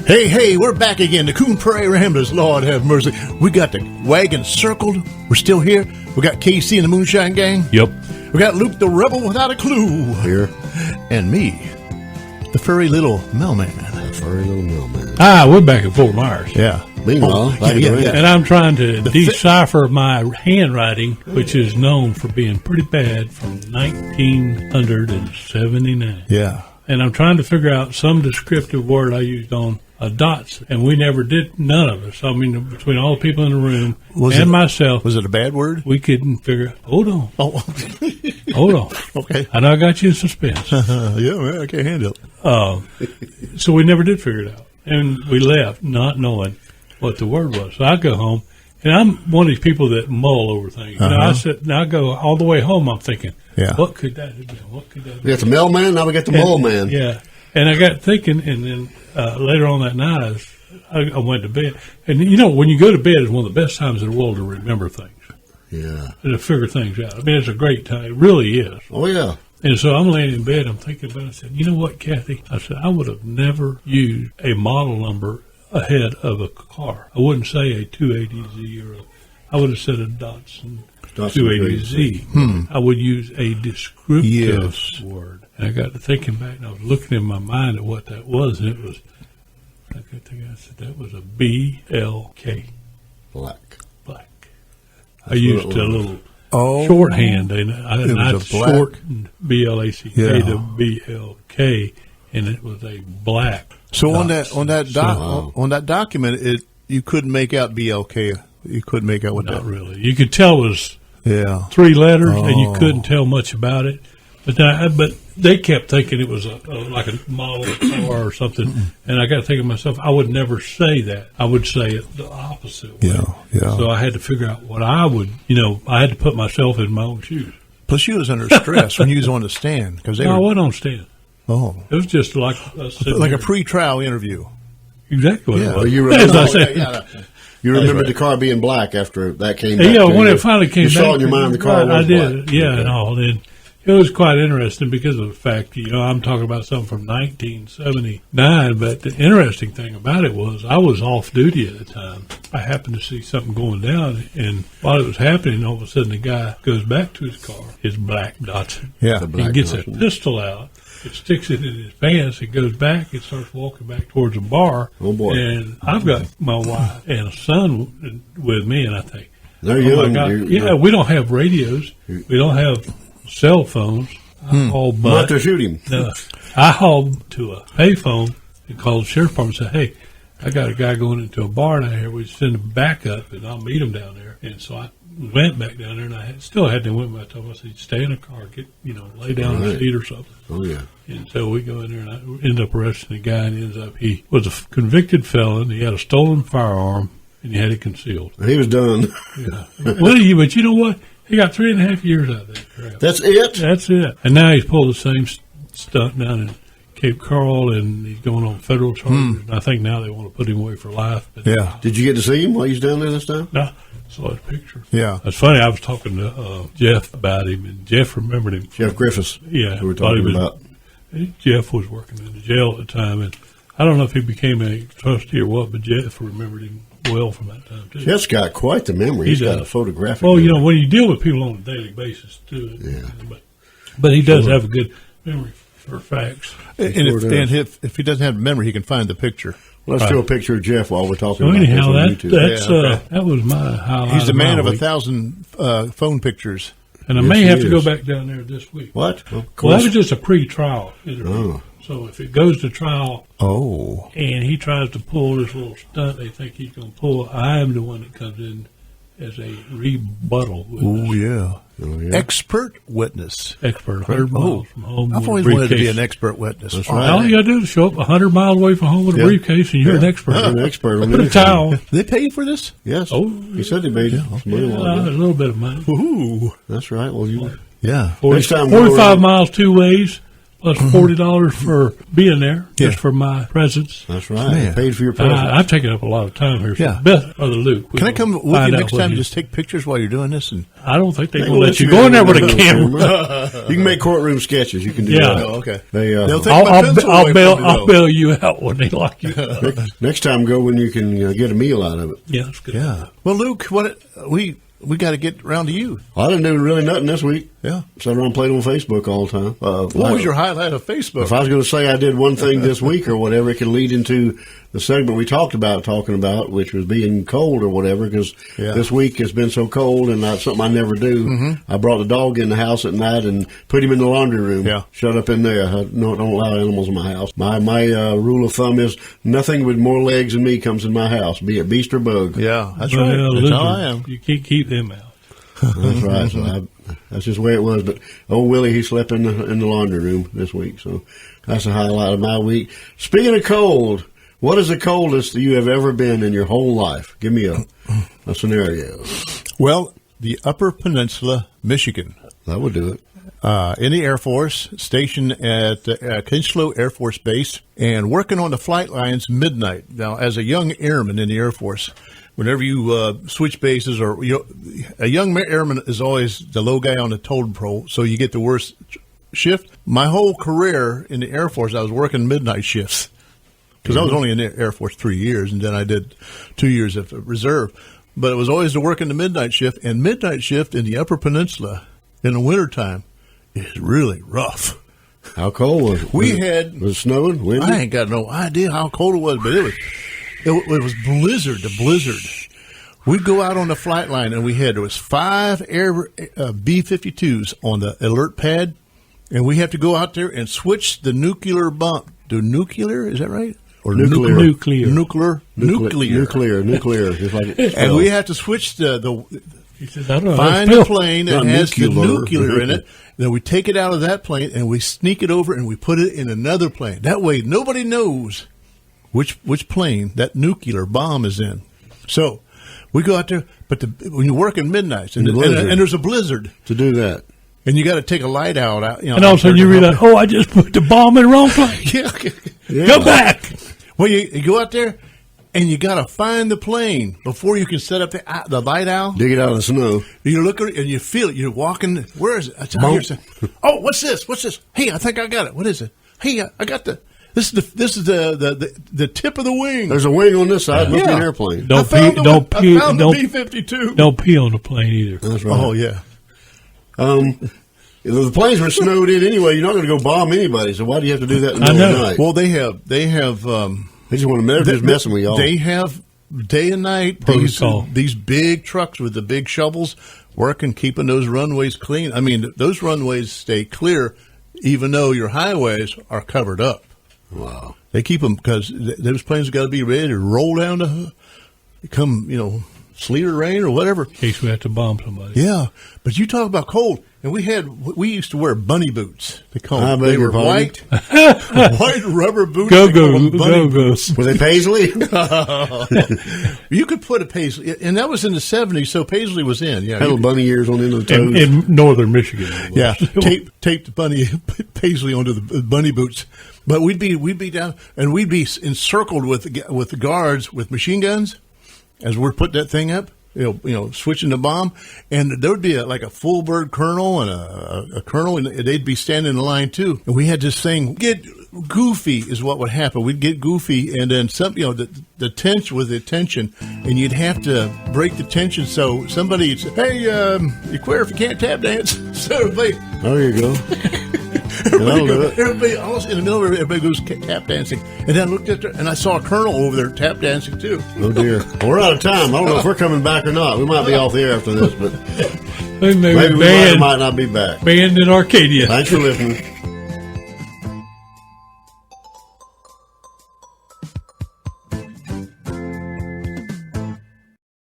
Hey, we're back again. The Coon Prairie Ramblers, Lord have mercy. We got the wagon circled. We're still here. We got KC and the Moonshine Gang. Yep. We got Luke the Rebel without a clue. Here. And me, the furry little mailman. The furry little mailman. We're back at Fort Myers. Yeah. Meanwhile, yeah. And I'm trying to decipher my handwriting, which is known for being pretty bad, from 1979. Yeah. And I'm trying to figure out some descriptive word I used on dots, and we never did, none of us. I mean, between all the people in the room myself. Was it a bad word? We couldn't figure, hold on. Oh. Hold on. Okay. I know I got you in suspense. Yeah, man, I can't handle it. So we never did figure it out. And we left not knowing what the word was. So I go home, and I'm one of these people that mull over things. You know, I go all the way home, I'm thinking, what could that have been? What could that have been? We got the mailman, now we got the mole man. Yeah. And I got thinking, and then later on that night, I went to bed. And, you know, when you go to bed, it's one of the best times in the world to remember things. Yeah. And to figure things out. I mean, it's a great time. It really is. Oh, yeah. And so I'm laying in bed, I'm thinking about it. I said, you know what, Kathy? I said, I would have never used a model number ahead of a car. I wouldn't say a 280Z I would have said a Datsun 280Z. I would use a descriptive word. And I got to thinking back, and I was looking in my mind at what that was, and it was, I said, that was a BLK. Black. I used a little shorthand, and I shortened BLACK to BLK, and it was a black. So on that document, you couldn't make out BLK. You couldn't make out what that. Not really. You could tell it was 3 letters, and you couldn't tell much about it. But they kept thinking it was like a model car or something, and I got to think of myself, I would never say that. I would say it the opposite way. Yeah. So I had to figure out what I would, I had to put myself in my own shoes. Plus, you was under stress when you was on the stand. I wasn't on stand. Oh. It was just like a pre-trial interview. Exactly what it was. Well, you remember, you remembered the car being black after that came back. Yeah, when it finally came back. You saw in your mind the car was I did. black. Yeah, and all. And it was quite interesting because of the fact, I'm talking about something from 1979, but the interesting thing about it was I was off duty at the time. I happened to see something going down, and while it was happening, all of a sudden the guy goes back to his car, his black Datsun. Yeah. He gets a pistol out. It sticks it in his pants. It goes back. It starts walking back towards the bar. Oh, boy. And I've got my wife and a son with me, and I think, They're young. we don't have radios. We don't have cell phones. We'll have to shoot him. I hauled to a payphone and called the sheriff's department and said, hey, I got a guy going into a bar down here. We send him back up, and I'll meet him down there. And so I went back down there, and I still had them with me. I told him, I said, stay in the car, lay down on the seat or something. Oh, yeah. And so we go in there, and I end up arresting the guy, and he was a convicted felon. He had a stolen firearm, and he had it concealed. He was done. Yeah. But you know what? He got 3.5 years out of that crap. That's it? That's it. And now he's pulled the same stunt down in Cape Coral, and he's going on federal charges. And I think now they want to put him away for life. But Did you get to see him while he was down there this time? No. Saw his picture. Yeah. It's funny. I was talking to Jeff about him, and Jeff remembered him. Jeff Griffiths. Yeah. Who we were talking about. Jeff was working in the jail at the time, and I don't know if he became a trustee or what, but Jeff remembered him well from that time, too. Jeff's got quite the memory. He's got a photographic memory. Well, when you deal with people on a daily basis, too. Yeah. But he does have a good memory for facts. And if he doesn't have memory, he can find the picture. Let's show a picture of Jeff while we're talking about anyhow, this on YouTube. that was my highlight. He's the man of 1,000 phone pictures. And I may have to go back down there this week. What? Well, that was just a pre-trial interview. Oh. So if it goes to trial and he tries to pull this little stunt they think he's going to pull, I am the one that comes in as a rebuttal witness. Oh, yeah. Expert witness. 100 miles from home. I've always wanted to be an expert witness. That's right. All you got to do is show up 100 miles away from home with a briefcase, and you're an expert. You're an expert. Put a towel. They pay you for this? Yes. Oh, he said they made a little bit of money. Ooh. That's right. Well, 45 miles two ways, plus $40 for being there, just for my presence. That's right. Man. Paid for your presence. I've taken up a lot of time here. So Yeah. Beth, Brother Luke. Can I come with you next time and just take pictures while you're doing this? And I don't think they're going to let you go in there with a camera. You can make courtroom sketches. You can do Yeah. that. Oh, okay. They'll take my pencil away from me, I'll though. bail you out when they lock you up. Next time, go when you can get a meal out of it. Yeah, that's good. Yeah. Well, Luke, we got to get around to you. I didn't do really nothing this week. Yeah. Sat around and played on Facebook all the time. What was your highlight of Facebook? If I was going to say I did one thing this week or whatever, it could lead into the segment we talking about, which was being cold or whatever, because this week has been so cold and that's something I never do. Mm-hmm. I brought the dog in the house at night and put him in the laundry room. Yeah. Shut up in there. I don't allow animals in my house. My rule of thumb is nothing with more legs than me comes in my house, be it beast or bug. Yeah, that's Well, right. That's listen, how I am. You can't keep them out. That's right. So that's just the way it was. But old Willie, he slept in the laundry room this week. So that's the highlight of my week. Speaking of cold, what is the coldest that you have ever been in your whole life? Give me a scenario. Well, the Upper Peninsula, Michigan. That would do it. In the Air Force, stationed at Kinchlow Air Force Base, and working on the flight lines midnight. Now, as a young airman in the Air Force, whenever you switch bases, or a young airman is always the low guy on the totem pole, so you get the worst shift. My whole career in the Air Force, I was working midnight shifts, because I was only in the Air Force 3 years, and then I did 2 years of reserve. But it was always to work in the midnight shift, and midnight shift in the Upper Peninsula in the wintertime is really rough. How cold was it? Was it snowing? Windy? I ain't got no idea how cold it was, but it was blizzard to blizzard. We'd go out on the flight line, and there was 5 B-52s on the alert pad, and we have to go out there and switch the nuclear bomb. The nuclear, is that right? Or Nuclear. Nuclear. Just like it And we have to switch He says, I don't know. find a plane that Not has the nuclear. nuclear in it. Then we take it out of that plane and we sneak it over and we put it in another plane. That way, nobody knows which plane that nuclear bomb is in. So we go out there, but when you work at midnight and there's a blizzard to do that. and you got to take a light out, and all of a sudden you realize, I just put the bomb in the wrong place. Yeah. Go back. Well, you go out there and you got to find the plane before you can set up the light owl. Dig it out of the snow. You look at it and you feel it. You're walking. Where is it? It's out here. Oh, what's this? What's this? Hey, I think I got it. What is it? Hey, I got the. This is the tip of the wing. There's a wing on this side. Must be an airplane. Don't pee. I found the Don't B-52. Don't pee on the plane either. That's right. Oh yeah. If the planes were snowed in anyway, you're not going to go bomb anybody. So why do you have to do that in the middle of the night? Well, they have. They just want to just messing with y'all. They have day and night these big trucks with the big shovels working, keeping those runways clean. I mean, those runways stay clear, even though your highways are covered up. Wow. They keep them because those planes got to be ready to roll down to come, sleet or rain or whatever. In case we have to bomb somebody. Yeah, but you talk about cold, and we used to wear bunny boots. They were white, white rubber boots. Go-go. Were they Paisley? You could put a Paisley, and that was in the 70s, so Paisley was in. Yeah, Had little bunny ears on the end of the toes. In northern Michigan. yeah, taped the bunny Paisley onto the bunny boots. But we'd be down, and we'd be encircled with the guards with machine guns as we're putting that thing up. Switching the bomb, and there would be a full bird colonel and a colonel, and they'd be standing in line too. And we had this thing, get goofy is what would happen. We'd get goofy, and then the tension was the tension, and you'd have to break the tension. So somebody'd say, "Hey, you queer if you can't tap dance." So everybody, there you go. everybody, almost in the middle of everybody goes tap dancing, and then I looked at there, and I saw a colonel over there tap dancing too. Oh dear. Well, we're out of time. I don't know if we're coming back or not. We might be off the air after this, but Maybe we might not be back. Banned in Arcadia. Thanks for listening.